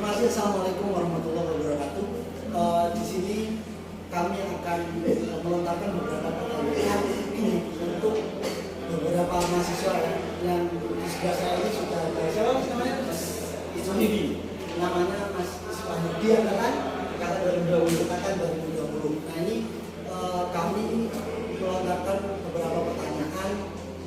kasih. Assalamualaikum warahmatullahi wabarakatuh. Di sini kami akan melontarkan beberapa pertanyaan untuk beberapa mahasiswa yang di sebelah saya ini sudah ada. Siapa namanya? Mas Iswahidi. Namanya Mas Iswahidi angkatan 2020. Nah ini kami melontarkan beberapa pertanyaan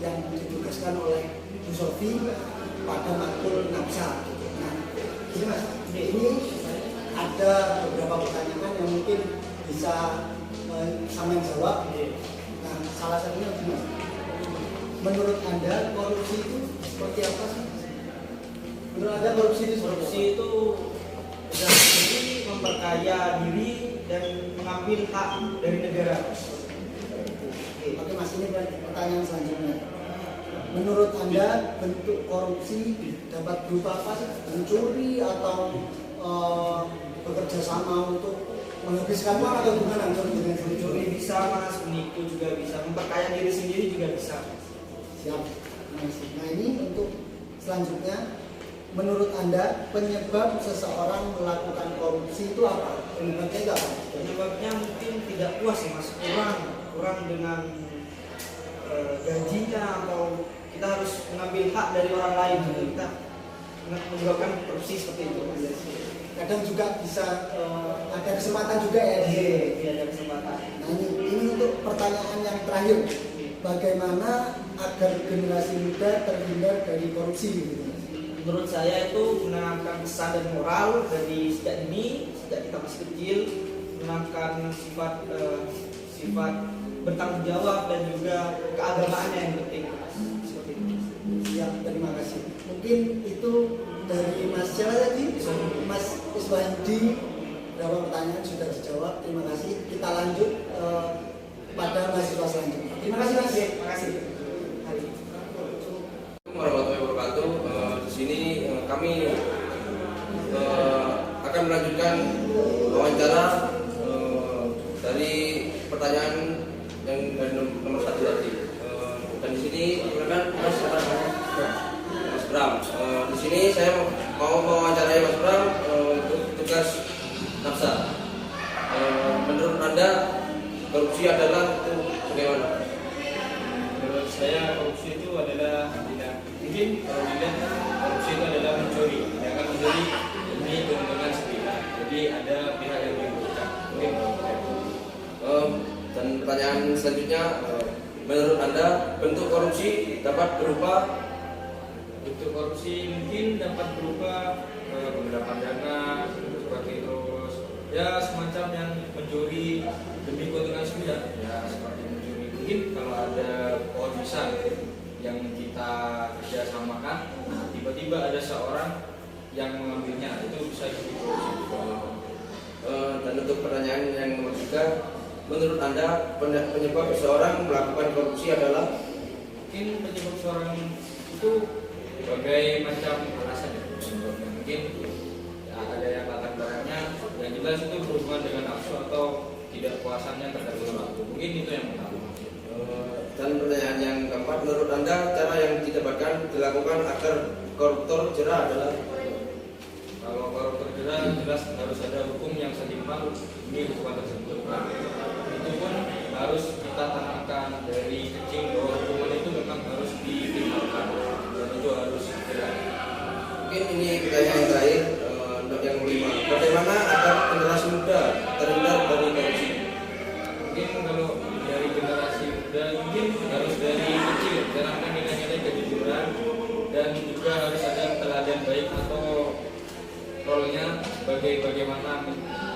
yang ditugaskan oleh Bu Sofi pada matkul Nafsa. Nah, ini Mas, ini ada beberapa pertanyaan yang mungkin bisa sama yang jawab. Nah, salah satunya gimana? Menurut Anda korupsi itu seperti apa sih? Menurut Anda korupsi itu jadi memperkaya diri dan mengambil hak dari negara. Oke Mas, ini pertanyaan selanjutnya. Menurut Anda bentuk korupsi dapat berupa apa sih? Mencuri atau bekerja sama untuk menghabiskan uang atau gimana? Mencuri bisa Mas, menipu juga bisa, memperkaya diri sendiri juga bisa. Siap. Nah ini untuk selanjutnya, menurut Anda penyebab seseorang melakukan korupsi itu apa? Penyebabnya itu apa? Penyebabnya mungkin tidak puas ya Mas, kurang dengan gajinya, atau kita harus mengambil hak dari orang lain, kita menyebabkan korupsi seperti itu. Kadang juga bisa ada kesempatan juga ya. Iya, ada kesempatan. Nah ini untuk pertanyaan yang terakhir, bagaimana agar generasi muda terhindar dari korupsi gitu? Menurut saya itu menanamkan pesan dan moral dari sejak dini, sejak kita masih kecil, menanamkan sifat bertanggung jawab dan juga keagamaannya yang penting. Seperti itu. Ya, terima kasih. Mungkin itu dari Mas siapa tadi? Mas Iswahidi. Beberapa pertanyaan sudah dijawab. Terima kasih. Kita lanjut pada mahasiswa selanjutnya. Terima kasih Mas. Terima kasih. Warahmatullahi wabarakatuh. Di sini kami akan melanjutkan wawancara dari pertanyaan yang dari nomor 1 tadi. Dan di sini silakan Mas Bram. Di sini saya mau mewawancarai Mas Bram untuk tugas Nafsa. Menurut Anda korupsi adalah itu bagaimana? Menurut saya korupsi itu adalah tidak mungkin, kalau dilihat korupsi itu adalah mencuri, tidak akan mencuri demi keuntungan sepihak. Jadi ada pihak yang dirugikan. Mungkin Dan pertanyaan selanjutnya, menurut Anda bentuk korupsi dapat berupa? bentuk korupsi mungkin dapat berupa penggelapan dana, seperti terus ya semacam yang mencuri demi keuntungan sepihak. Ya seperti mencuri, mungkin kalau ada pohon besar yang kita kerjasamakan, nah, tiba-tiba ada seorang yang mengambilnya, itu bisa jadi korupsi juga. Dan untuk pertanyaan yang nomor 3, menurut Anda penyebab seseorang melakukan korupsi adalah? Mungkin penyebab seorang itu berbagai macam alasan ya sebabnya. Mungkin ya, ada yang latar belakangnya yang jelas itu berhubungan dengan nafsu atau tidak puasannya terhadap sesuatu. Mungkin itu yang pertama. Dan pertanyaan yang keempat, menurut Anda cara yang dilakukan agar koruptor jerah adalah? Kalau koruptor jelas harus ada hukum yang setimpal ini hukuman tersebut. Nah, itu pun harus kita tanamkan dari kecil bahwa hukuman itu memang harus ditimpalkan dan itu harus jelas. Mungkin ini pertanyaan yang terakhir, untuk yang kelima, bagaimana agar generasi muda terhindar dari korupsi? Mungkin kalau dari generasi muda mungkin harus dari kecil tanamkan nilai-nilai kejujuran dan juga harus ada teladan baik atau role-nya sebagai bagaimana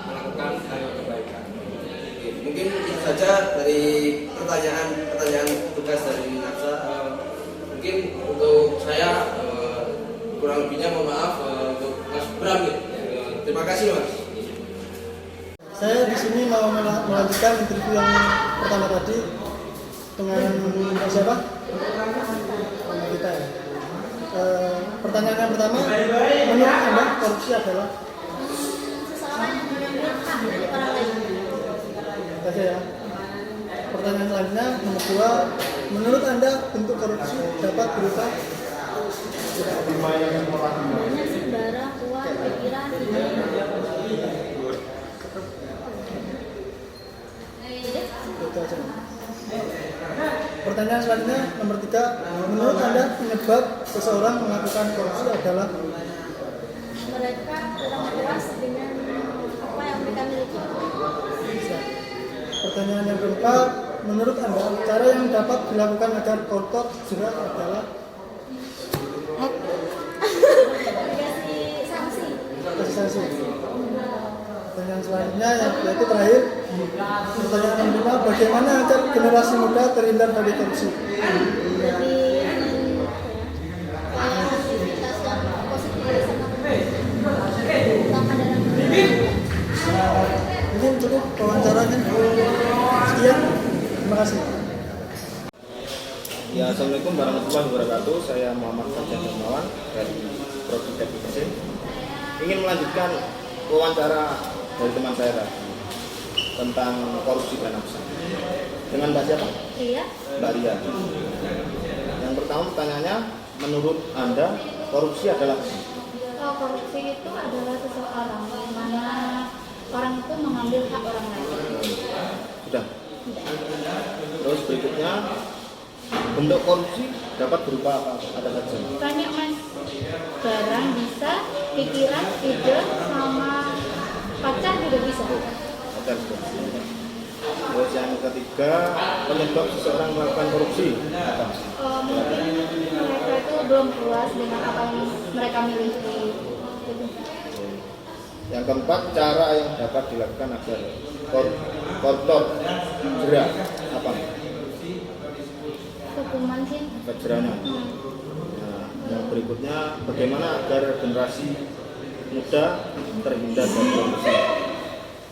melakukan hal kebaikan. Mungkin itu saja dari pertanyaan tugas dari Nafsa. Mungkin untuk saya kurang lebihnya mohon maaf untuk Mas Bram. Terima kasih Mas. Saya di sini mau melanjutkan interview yang pertama tadi dengan siapa? Kita ya. Pertanyaan yang pertama, menurut Anda korupsi adalah? Seseorang mengambil hak dari orang lain. Baca ya. Pertanyaan selanjutnya, nomor 2, menurut Anda bentuk korupsi dapat berupa? Sembara, uang, pikiran, pertanyaan selanjutnya nomor 3. Menurut Anda penyebab seseorang melakukan korupsi adalah? Mereka kurang puas dengan apa yang mereka miliki. Pertanyaan yang keempat, menurut Anda cara yang dapat dilakukan agar koruptor jerah adalah? Dikasih sanksi. Kasih. Pertanyaan selanjutnya yaitu terakhir. Pertanyaan yang kelima, bagaimana agar generasi muda terhindar dari korupsi? Lebih kayak aktivitas yang positif sama menggunakan dana Mungkin cukup wawancaranya. Sekian, terima kasih. Ya, Assalamualaikum warahmatullahi wabarakatuh. Saya Muhammad Fajar Darmawan dari Prodi Teknik Mesin. Ingin melanjutkan wawancara dari teman saya tadi tentang korupsi dan nafsa. Dengan Mbak siapa? Iya. Mbak Ria. Yang pertama pertanyaannya, menurut Anda korupsi adalah apa? Korupsi itu adalah seseorang di mana orang itu mengambil hak orang lain. Sudah. Terus berikutnya, bentuk korupsi dapat berupa apa? Ada saja. Banyak mas, barang bisa, pikiran, ide, sama pacar juga bisa. Ada sudah. Terus yang ketiga, penyebab seseorang melakukan korupsi apa? Mungkin mereka itu belum puas dengan apa yang mereka miliki. Gitu. Yang keempat, cara yang dapat dilakukan agar koruptor jerah apa? Hukuman sih. Kejerahnya. Nah, yang berikutnya, bagaimana agar generasi muda terhindar dari korupsi?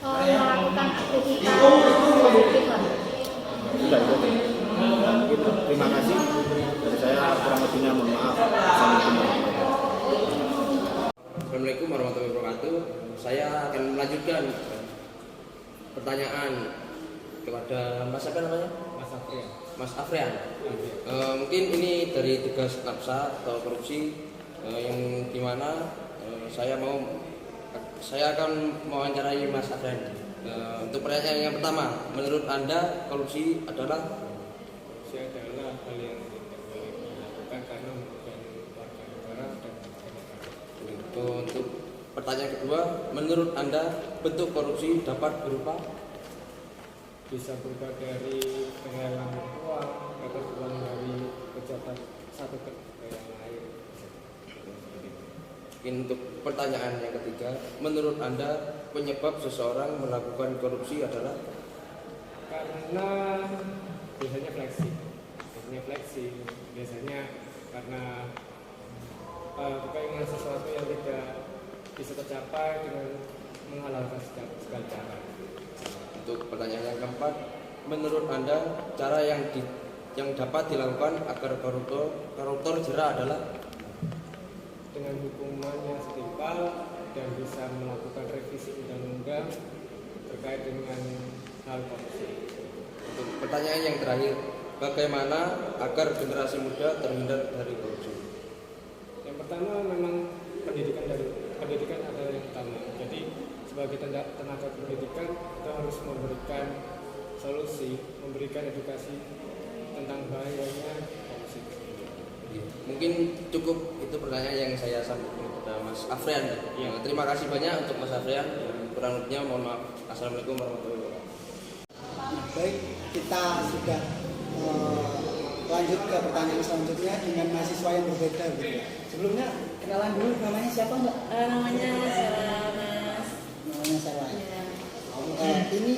Melakukan aktivitas produktif lah. Sudah itu. Mungkin terima kasih. Dari saya kurang lebihnya mohon maaf. Assalamualaikum warahmatullahi wabarakatuh. Saya akan melanjutkan pertanyaan kepada Mas apa namanya? Mas Afrian. Mungkin ini dari tugas nafsa atau korupsi yang dimana saya akan mewawancarai Mas Afrian. Untuk pertanyaan yang pertama, menurut Anda korupsi adalah? Korupsi adalah hal yang tidak boleh dilakukan karena merugikan warga negara dan negara. Untuk pertanyaan kedua, menurut Anda bentuk korupsi dapat berupa? Bisa berupa dari penggalangan uang atau uang dari pejabat satu ke yang lain. Untuk pertanyaan yang ketiga, menurut Anda penyebab seseorang melakukan korupsi adalah? Karena biasanya fleksi. Biasanya karena keinginan sesuatu yang tidak bisa tercapai dengan menghalalkan segala cara. Untuk pertanyaan yang keempat, menurut Anda cara yang dapat dilakukan agar koruptor jerah adalah? Dengan hukuman yang setimpal dan bisa melakukan revisi undang-undang terkait dengan hal korupsi. Untuk pertanyaan yang terakhir, bagaimana agar generasi muda terhindar dari korupsi? Yang pertama memang pendidikan adalah yang utama. Jadi sebagai tenaga pendidikan kita harus memberikan solusi, memberikan edukasi tentang bahayanya korupsi. Mungkin cukup itu pertanyaan yang saya sampaikan kepada Mas Afrian. Ya. Terima kasih banyak untuk Mas Afrian. Kurang lebihnya mohon maaf. Assalamualaikum warahmatullahi wabarakatuh. Baik, kita sudah lanjut ke pertanyaan selanjutnya dengan mahasiswa yang berbeda gitu ya. Sebelumnya kenalan dulu, namanya siapa Mbak? Namanya Sarah Mas. Namanya Sarah. Ya. Ini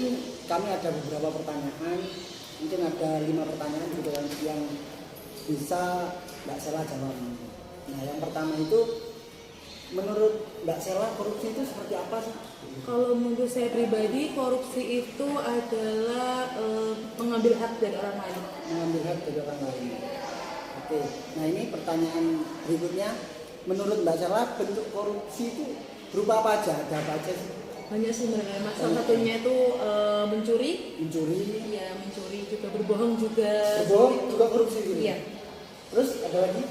kami ada beberapa pertanyaan, mungkin ada 5 pertanyaan gitu yang bisa Mbak Sela jawab. Nah, yang pertama itu, menurut Mbak Sela korupsi itu seperti apa sih? Kalau menurut saya pribadi, korupsi itu adalah mengambil hak dari orang lain. Mengambil hak dari orang lain. Oke, nah ini pertanyaan berikutnya, menurut Mbak Sela bentuk korupsi itu berupa apa aja? Ada apa aja sih? Banyak sebenarnya, Mas. Salah satunya itu mencuri. Mencuri. Iya, mencuri juga, berbohong juga. Berbohong juga korupsi gitu. Iya. Terus ada lagi?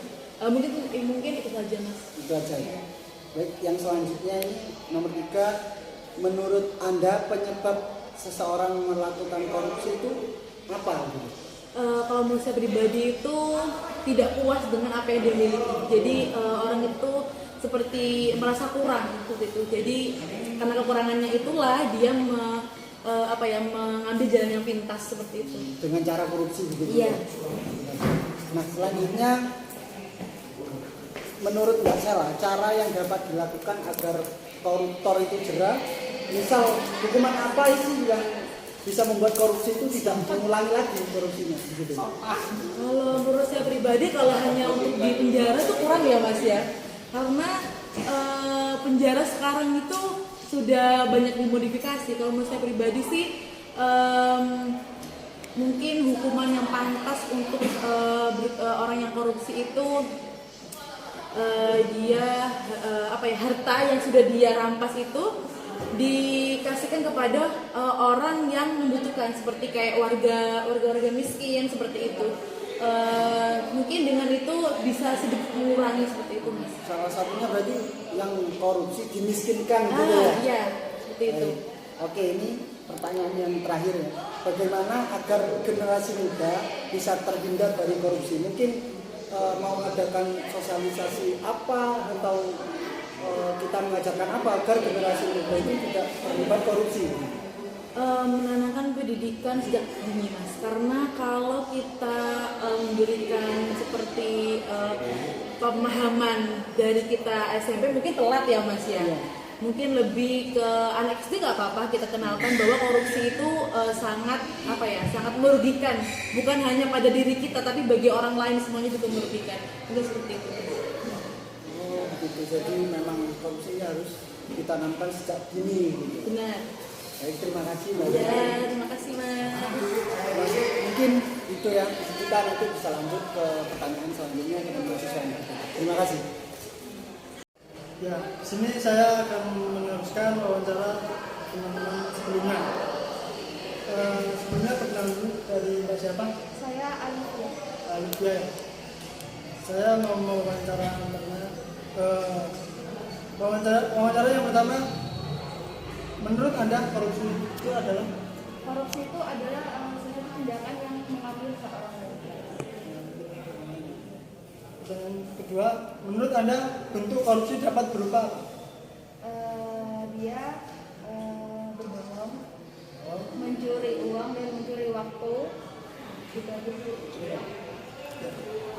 Mungkin itu saja, Mas. Itu aja ya. Baik, yang selanjutnya ini nomor 3, menurut Anda penyebab seseorang melakukan korupsi itu apa gitu? kalau menurut saya pribadi itu tidak puas dengan apa yang dia miliki. Jadi orang itu seperti merasa kurang seperti itu. Jadi karena kekurangannya itulah dia mengambil jalan yang pintas seperti itu. Dengan cara korupsi begitu. Iya. Nah, selanjutnya menurut Mbak Sela, cara yang dapat dilakukan agar koruptor itu jerah, misal hukuman apa sih yang bisa membuat korupsi itu tidak mengulangi lagi korupsinya begitu. Kalau menurut saya pribadi, kalau hanya untuk di penjara itu kurang ya Mas ya, karena penjara sekarang itu sudah banyak dimodifikasi. Kalau menurut saya pribadi sih mungkin hukuman yang pantas untuk orang yang korupsi itu harta yang sudah dia rampas itu dikasihkan kepada orang yang membutuhkan, seperti kayak warga miskin seperti itu. Mungkin dengan itu bisa sedikit mengurangi seperti itu Mas. Salah satunya berarti yang korupsi dimiskinkan gitu ya. Iya, seperti itu. Oke, ini pertanyaan yang terakhir ya. Bagaimana agar generasi muda bisa terhindar dari korupsi? Mungkin mau mengadakan sosialisasi apa atau kita mengajarkan apa agar generasi muda itu tidak terlibat korupsi? Menanamkan pendidikan sejak dini Mas, karena kalau kita memberikan seperti pemahaman dari kita SMP mungkin telat ya Mas ya. Mungkin lebih ke anak SD nggak apa-apa kita kenalkan bahwa korupsi itu sangat merugikan, bukan hanya pada diri kita tapi bagi orang lain semuanya juga merugikan. Mungkin seperti itu. Oh begitu, jadi memang korupsi harus ditanamkan sejak dini gitu. Benar. Baik, terima kasih Mbak. Ya, terima kasih Mas. Mungkin itu ya, kita nanti bisa lanjut ke pertanyaan selanjutnya dengan mahasiswa yang berikut. Terima kasih. Ya, di sini saya akan meneruskan wawancara teman-teman sebelumnya. Sebelumnya perkenalan dulu dari Mbak siapa? Saya Alifia. Alifia ya. Saya mau mewawancara wawancara yang pertama. Menurut Anda korupsi itu adalah? Korupsi itu adalah suatu tindakan yang mengambil hak orang lain. Dan kedua, menurut Anda bentuk korupsi dapat berupa apa? Dia berbohong, mencuri uang dan mencuri waktu.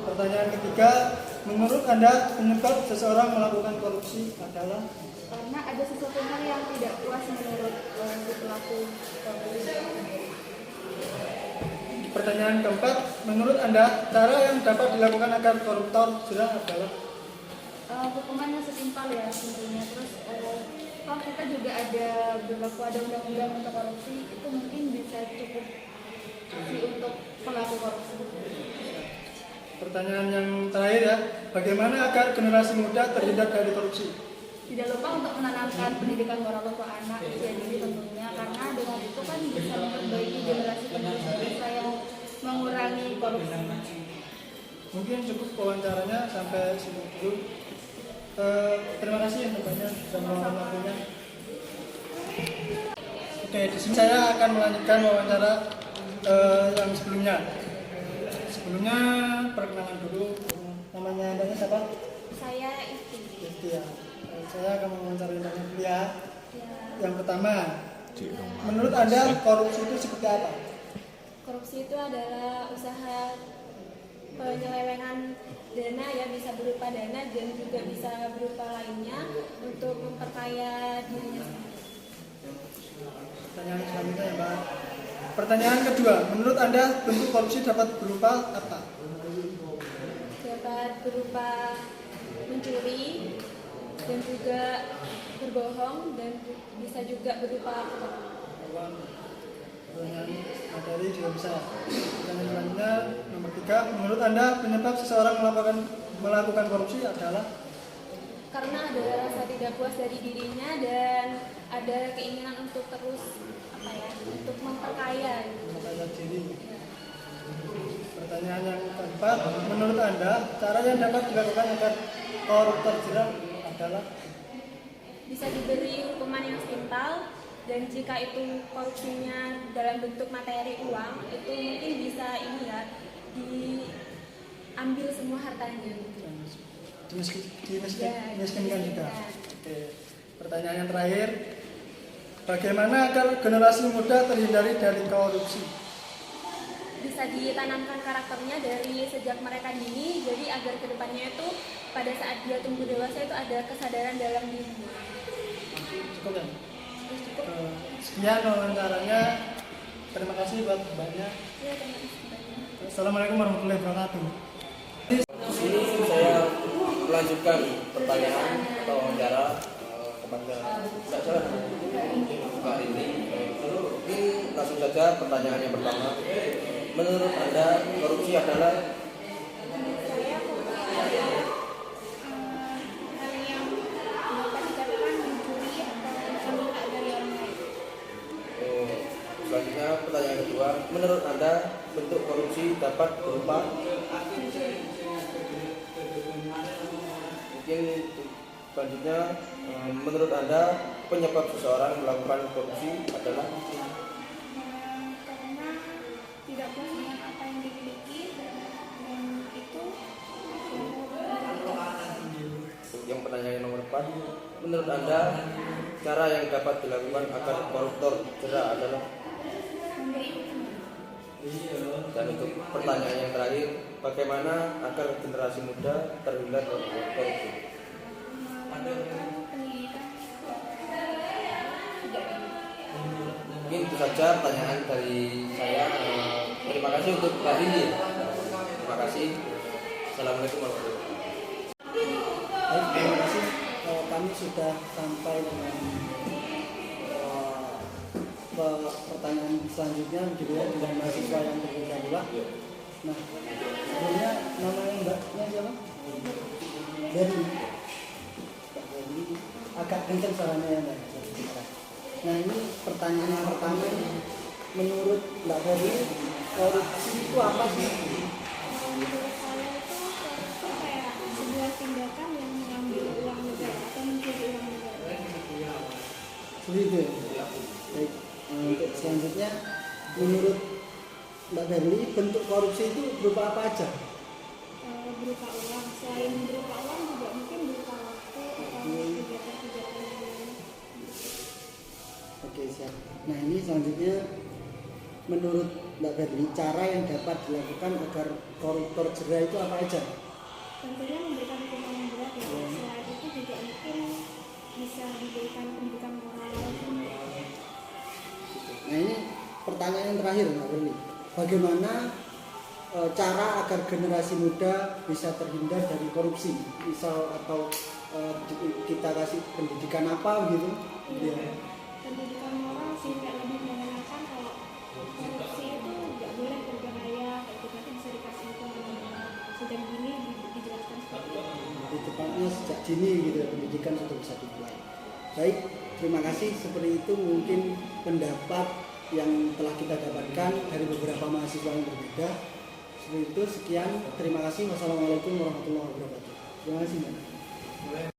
Pertanyaan ketiga, menurut Anda penyebab seseorang melakukan korupsi adalah? Karena ada sesuatu hal yang tidak puas menurut si pelaku korupsi. Pertanyaan keempat, menurut Anda cara yang dapat dilakukan agar koruptor jerah adalah? Hukumannya setimpal ya tentunya. Terus kalau kita juga berlaku ada undang-undang untuk korupsi, itu mungkin bisa cukup untuk pelaku korupsi. Pertanyaan yang terakhir ya, bagaimana agar generasi muda terhindar dari korupsi? Tidak lupa untuk menanamkan pendidikan moral untuk anak usia dini tentunya, karena dengan itu kan bisa memperbaiki generasi bangsa yang mengurangi korupsi. Mungkin cukup wawancaranya sampai sini dulu. Terima kasih yang banyak sudah meluangkan waktunya. Oke, di sini saya akan melanjutkan wawancara yang sebelumnya. Sebelumnya perkenalan dulu, namanya Anda siapa? Saya itu. Ya. Saya akan mewawancarai Anda kuliah. Yang pertama, menurut Anda korupsi itu seperti apa? Korupsi itu adalah usaha penyelewengan dana ya, bisa berupa dana dan juga bisa berupa lainnya untuk memperkaya dirinya sendiri. Pertanyaan selanjutnya ya Mbak. Pertanyaan kedua, menurut Anda bentuk korupsi dapat berupa apa? Dapat berupa mencuri dan juga berbohong, dan bisa juga berupa Pertanyaan materi juga bisa. Pertanyaan selanjutnya nomor 3, menurut Anda penyebab seseorang melakukan korupsi adalah? karena ada rasa tidak puas dari dirinya dan ada keinginan untuk terus untuk memperkaya. Memperkaya diri. Pertanyaan yang keempat, menurut Anda cara yang dapat dilakukan agar koruptor jerah adalah? Bisa diberi hukuman yang setimpal Dan jika itu korupsinya dalam bentuk materi uang, itu mungkin bisa ini ya diambil semua hartanya gitu. Dimiskinkan juga. Oke. Pertanyaan yang terakhir, bagaimana agar generasi muda terhindari dari korupsi? Bisa ditanamkan karakternya dari sejak mereka dini, jadi agar kedepannya itu pada saat dia tumbuh dewasa itu ada kesadaran dalam dirinya. Cukup ya? Cukup. Sekian wawancaranya. Terima kasih buat mbaknya. Ya, terima kasih banyak. Assalamualaikum warahmatullahi wabarakatuh. Di sini saya melanjutkan pertanyaan atau wawancara kepada tidak salah Mbak Rini. Mungkin langsung saja pertanyaan yang pertama. Menurut Anda korupsi adalah Saya hal yang dapat dikatakan mencuri atau mengambil hak dari orang lain. selanjutnya pertanyaan kedua. Menurut Anda bentuk korupsi dapat berupa mungkin selanjutnya menurut Anda penyebab seseorang melakukan korupsi adalah Karena tidak puas dengan apa yang dimiliki dan itu yang pertanyaan nomor 4. Menurut Anda cara yang dapat dilakukan agar koruptor jera adalah dan untuk pertanyaan yang terakhir, bagaimana agar generasi muda terhindar dari korupsi? Mungkin itu saja pertanyaan dari saya. Terima kasih untuk Mbak Rini. Terima kasih. Assalamualaikum warahmatullahi wabarakatuh. Baik, terima kasih. Kami sudah sampai dengan pertanyaan selanjutnya gitu ya, dengan mahasiswa yang berbeda pula. Nah, sebelumnya namanya mbaknya siapa? Berli. Mbak Berli. Agak kencang suaranya ya mbak. Nah, ini pertanyaan yang pertama. Menurut Mbak Berli, korupsi itu apa sih? menurut saya itu korupsi kayak sebuah tindakan yang mengambil uang negara atau mencuri uang negara. Begitu ya? Baik. Untuk selanjutnya, menurut Mbak Berli, bentuk korupsi itu berupa apa aja? Berupa uang, selain berupa uang juga mungkin berupa waktu atau kegiatan-kegiatan yang lain. Oke, siap. Nah, ini selanjutnya, menurut Mbak Berli, cara yang dapat dilakukan agar koruptor jera itu apa aja? Tentunya memberikan hukuman yang berat ya. Selain itu juga mungkin bisa diberikan pendidikan moral. Nah, ini pertanyaan yang terakhir Mbak Berli. Bagaimana cara agar generasi muda bisa terhindar dari korupsi? Misal atau kita kasih pendidikan apa gitu? Ya. Pendidikan moral sih kayak lebih mengenalkan kalau korupsi itu nggak boleh berbahaya, kayak gitu nanti bisa dikasih hukuman yang berat. Sejak dini dijelaskan seperti itu. Jadi tepatnya sejak dini gitu ya, pendidikan sudah bisa dimulai. Baik, terima kasih. Seperti itu mungkin pendapat yang telah kita dapatkan dari beberapa mahasiswa yang berbeda. Seperti itu, sekian. Terima kasih. Wassalamualaikum warahmatullahi wabarakatuh. Terima kasih. Mbak.